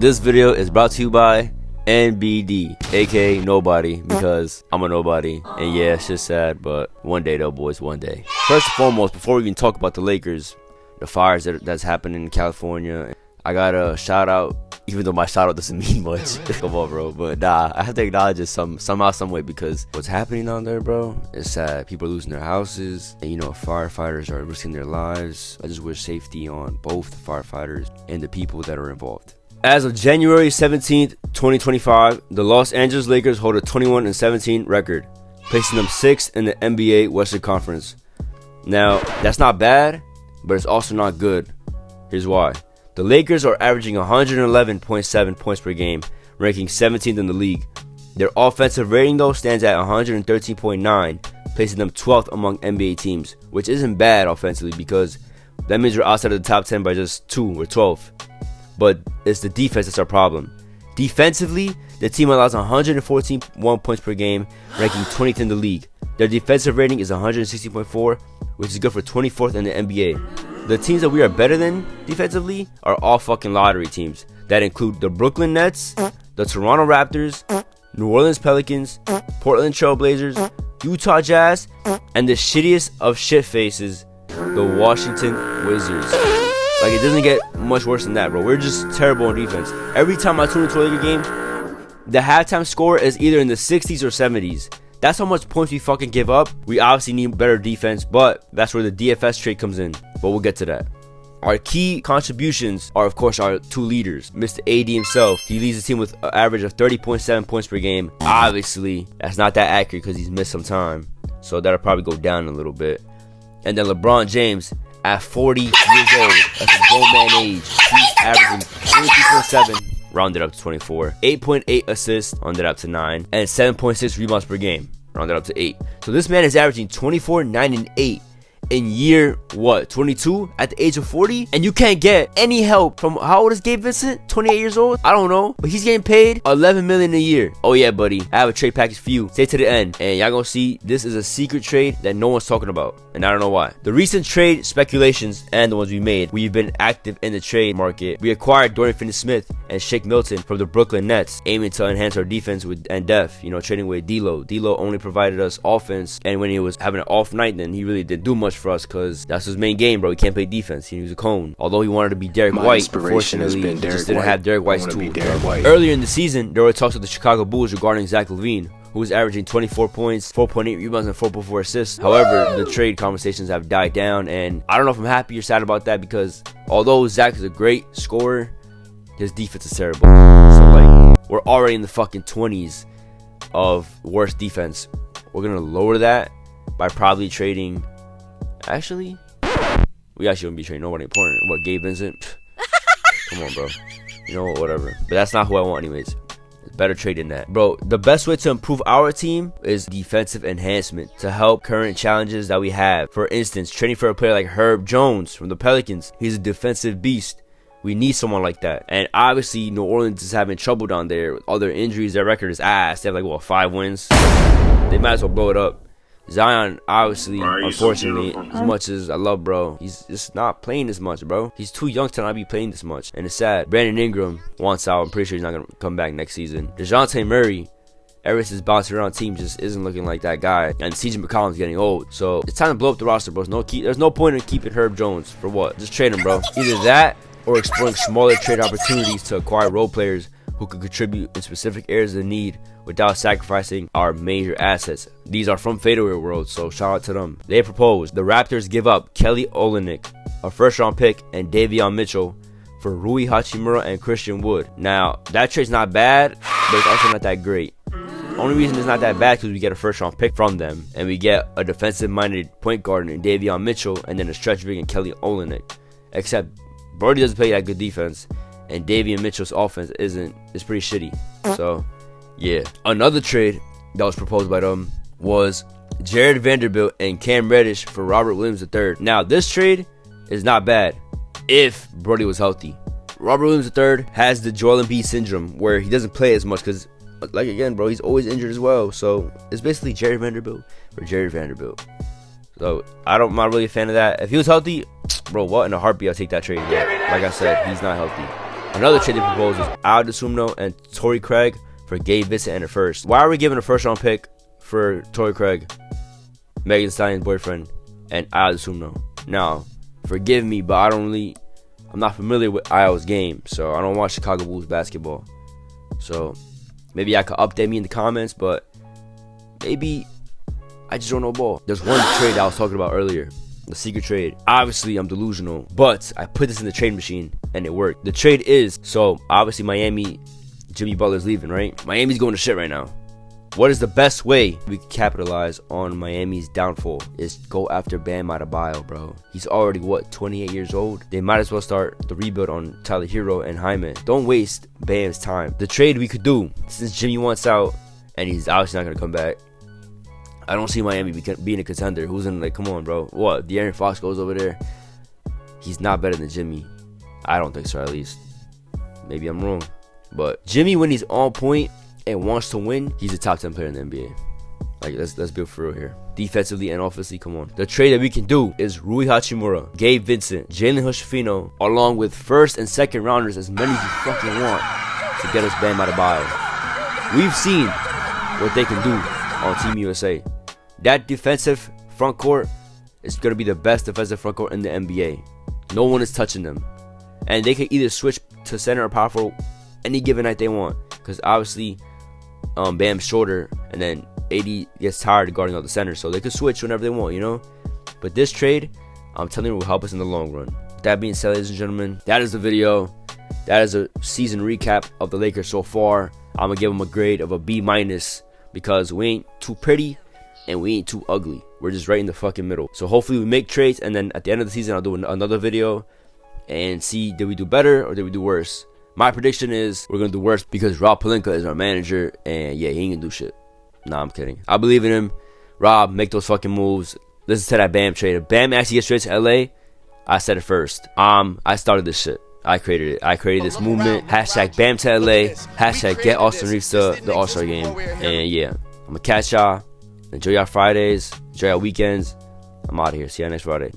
This video is brought to you by NBD, aka Nobody, because I'm a nobody. And yeah, it's just sad, but one day though, boys, one day. First and foremost, before we even talk about the Lakers, the fires that's happening in California, I gotta shout out, even though my shout out doesn't mean much. Come on, bro. But nah, I have to acknowledge it somehow, some way, because what's happening down there, bro, is sad. People are losing their houses, and firefighters are risking their lives. I just wish safety on both the firefighters and the people that are involved. As of January 17th, 2025, the Los Angeles Lakers hold a 21-17 record, placing them 6th in the NBA Western Conference. Now, that's not bad, but it's also not good. Here's why. The Lakers are averaging 111.7 points per game, ranking 17th in the league. Their offensive rating, though, stands at 113.9, placing them 12th among NBA teams, which isn't bad offensively because that means you're outside of the top 10 by just 2 or 12. But it's the defense that's our problem. Defensively, the team allows 114.1 points per game, ranking 20th in the league. Their defensive rating is 160.4, which is good for 24th in the NBA. The teams that we are better than defensively are all fucking lottery teams. That include the Brooklyn Nets, the Toronto Raptors, New Orleans Pelicans, Portland Trail Blazers, Utah Jazz, and the shittiest of shit faces, the Washington Wizards. Like, it doesn't get much worse than that, bro. We're just terrible on defense. Every time I tune into a Laker game, the halftime score is either in the 60s or 70s. That's how much points we fucking give up. We obviously need better defense, but that's where the DFS trade comes in. But we'll get to that. Our key contributions are, of course, our two leaders. Mr. AD himself, he leads the team with an average of 30.7 points per game. Obviously, that's not that accurate because he's missed some time. So that'll probably go down a little bit. And then LeBron James, at 40 years old, that's a grown man age, he's averaging 23.7, rounded up to 24, 8.8 assists, rounded up to 9, and 7.6 rebounds per game, rounded up to 8. So this man is averaging 24, 9, and 8 in year, 22 at the age of 40? And you can't get any help from, how old is Gabe Vincent? 28 years old? I don't know, but he's getting paid $11 million a year. Oh yeah, buddy, I have a trade package for you. Stay to the end, and y'all gonna see this is a secret trade that no one's talking about, and I don't know why. The recent trade speculations and the ones we made, we've been active in the trade market. We acquired Dorian Finney-Smith and Shake Milton from the Brooklyn Nets, aiming to enhance our defense and depth. Trading with D'Lo. D'Lo only provided us offense, and when he was having an off night, then he really didn't do much for us because that's his main game, bro. He can't play defense. He was a cone. Although he wanted to be Derek White, unfortunately, he just didn't have Derek White's tools. Earlier in the season, there were talks with the Chicago Bulls regarding Zach LaVine, who was averaging 24 points, 4.8 rebounds, and 4.4 assists. However, the trade conversations have died down, and I don't know if I'm happy or sad about that because although Zach is a great scorer, his defense is terrible. So, like, we're already in the fucking 20s of worst defense. We're going to lower that by probably trading... Actually, we actually wouldn't be trading nobody important. What, Gabe Vincent? Come on, bro. Whatever. But that's not who I want anyways. Better trade than that, bro. The best way to improve our team is defensive enhancement to help current challenges that we have. For instance, trading for a player like Herb Jones from the Pelicans. He's a defensive beast. We need someone like that. And obviously, New Orleans is having trouble down there with all their injuries. Their record is ass. They have like 5 wins. They might as well blow it up. Zion, obviously, unfortunately, as much as I love bro, he's just not playing this much, bro. He's too young to not be playing this much, and it's sad. Brandon Ingram wants out. I'm pretty sure he's not going to come back next season. DeJounte Murray, ever since bouncing around team, just isn't looking like that guy. And CJ McCollum's getting old, so it's time to blow up the roster, bro. There's no point in keeping Herb Jones. For what? Just trade him, bro. Either that or exploring smaller trade opportunities to acquire role players who could contribute in specific areas of need without sacrificing our major assets. These are from Fadeaway World, so shout out to them. They proposed the Raptors give up Kelly Olynyk, a first-round pick, and Davion Mitchell for Rui Hachimura and Christian Wood. Now, that trade's not bad, but it's also not that great. The only reason it's not that bad is because we get a first-round pick from them, and we get a defensive-minded point guard in Davion Mitchell, and then a stretch big in Kelly Olynyk. Except, Brody doesn't play that good defense, and Davion Mitchell's offense is pretty shitty. So, yeah. Another trade that was proposed by them was Jared Vanderbilt and Cam Reddish for Robert Williams III. Now, this trade is not bad if Brody was healthy. Robert Williams III has the Joel Embiid syndrome where he doesn't play as much because, like, again, bro, he's always injured as well. So, it's basically Jared Vanderbilt for Jared Vanderbilt. So, I'm not really a fan of that. If he was healthy, bro, what in a heartbeat I'll take that trade. But like I said, he's not healthy. Another trade they proposed was Aldisumno and Torrey Craig for Gabe Vincent and a first. Why are we giving a first round pick for Torrey Craig, Megan Thee Stallion's boyfriend, and Aldisumno? Now, forgive me, but I'm not familiar with Iowa's game, so I don't watch Chicago Bulls basketball. So maybe I could update me in the comments, but maybe I just don't know ball. There's one trade I was talking about earlier, the secret trade. Obviously, I'm delusional, but I put this in the trade machine and it worked. The trade is, so obviously Miami, Jimmy Butler's leaving, right? Miami's going to shit right now. What is the best way we can capitalize on Miami's downfall? Is go after Bam Adebayo, bro. He's already, what, 28 years old? They might as well start the rebuild on Tyler Hero and Hyman. Don't waste Bam's time. The trade we could do, since Jimmy wants out and he's obviously not going to come back, I don't see Miami being a contender. Who's in, like, come on, bro. What, De'Aaron Fox goes over there? He's not better than Jimmy. I don't think so, at least. Maybe I'm wrong. But Jimmy, when he's on point and wants to win, he's a top 10 player in the NBA. Like, let's be for real here. Defensively and offensively, come on. The trade that we can do is Rui Hachimura, Gabe Vincent, Jalen Hood-Schifino, along with first and second rounders, as many as you fucking want, to get us Bam Adebayo. We've seen what they can do on Team USA. That defensive front court is going to be the best defensive front court in the NBA. No one is touching them. And they can either switch to center or power forward any given night they want. Because obviously, Bam's shorter, and then AD gets tired of guarding all the center, so they could switch whenever they want, you know. But this trade, I'm telling you, will help us in the long run. That being said, ladies and gentlemen, that is the video. That is a season recap of the Lakers so far. I'm gonna give them a grade of a B- because we ain't too pretty and we ain't too ugly. We're just right in the fucking middle. So hopefully we make trades, and then at the end of the season, I'll do another video and see, did we do better or did we do worse? My prediction is we're going to do worse because Rob Pelinka is our manager, and yeah, he ain't going to do shit. Nah, I'm kidding. I believe in him. Rob, make those fucking moves. Listen to that Bam trade. If Bam actually gets straight to LA, I said it first. I started this shit. I created it. I created this movement. Hashtag Bam to LA. Hashtag get Austin Reeves to the All-Star game. And yeah, I'm going to catch y'all. Enjoy y'all Fridays. Enjoy y'all weekends. I'm out of here. See y'all next Friday.